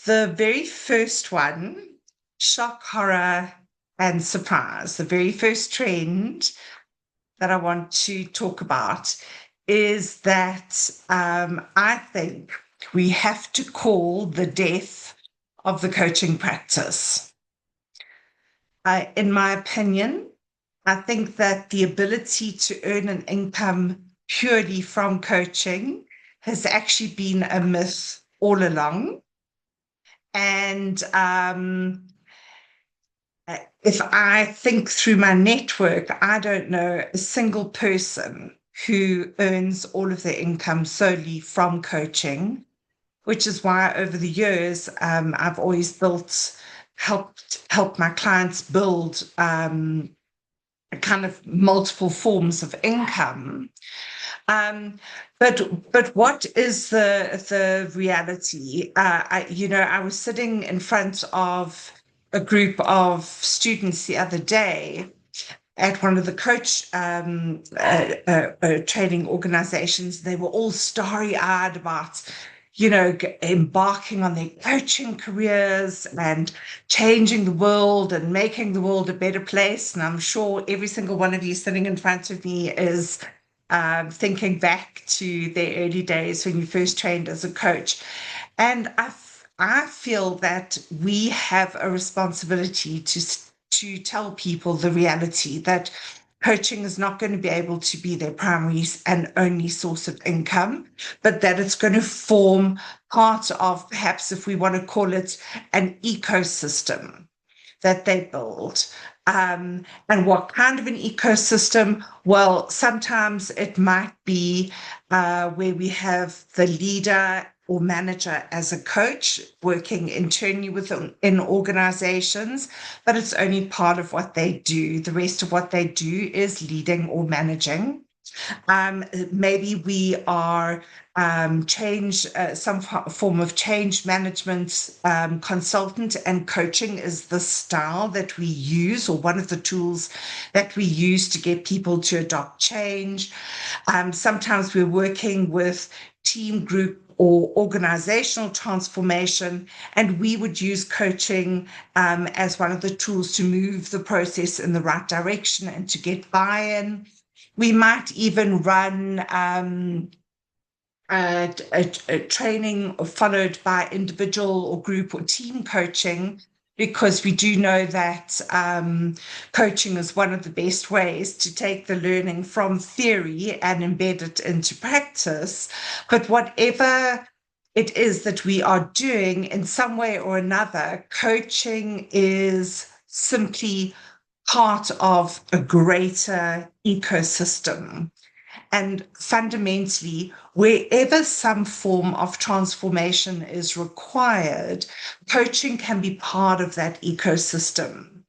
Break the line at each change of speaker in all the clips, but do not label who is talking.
the very first one, shock, horror, and surprise, the very first trend that I want to talk about is that I think we have to call the death of the coaching practice. In my opinion, I think that the ability to earn an income purely from coaching has actually been a myth all along. And if I think through my network, I don't know a single person who earns all of their income solely from coaching, which is why over the years I've always helped my clients build kind of multiple forms of income. But what is the reality? I was sitting in front of a group of students the other day at one of the coach training organizations. They were all starry-eyed about, embarking on their coaching careers and changing the world and making the world a better place. And I'm sure every single one of you sitting in front of me is thinking back to their early days when you first trained as a coach. And I feel that we have a responsibility to tell people the reality that coaching is not going to be able to be their primary and only source of income, but that it's going to form part of, perhaps if we want to call it, an ecosystem that they build. And what kind of an ecosystem? Well, sometimes it might be where we have the leader or manager as a coach working internally in organizations, but it's only part of what they do. The rest of what they do is leading or managing. Maybe we are some form of change management consultant, and coaching is the style that we use, or one of the tools that we use to get people to adopt change. Sometimes we're working with team, group, or organizational transformation, and we would use coaching as one of the tools to move the process in the right direction and to get buy-in. We might even run a training followed by individual or group or team coaching, because we do know that coaching is one of the best ways to take the learning from theory and embed it into practice. But whatever it is that we are doing in some way or another, coaching is simply part of a greater ecosystem. And fundamentally, wherever some form of transformation is required, coaching can be part of that ecosystem.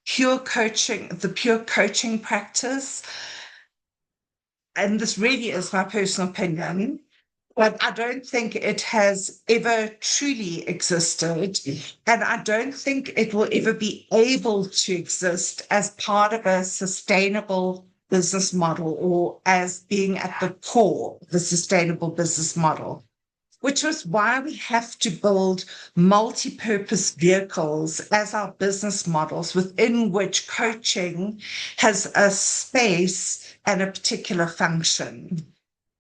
The pure coaching practice, and this really is my personal opinion, but I don't think it has ever truly existed. And I don't think it will ever be able to exist as part of a sustainable business model, or as being at the core of the sustainable business model, which is why we have to build multi-purpose vehicles as our business models, within which coaching has a space and a particular function.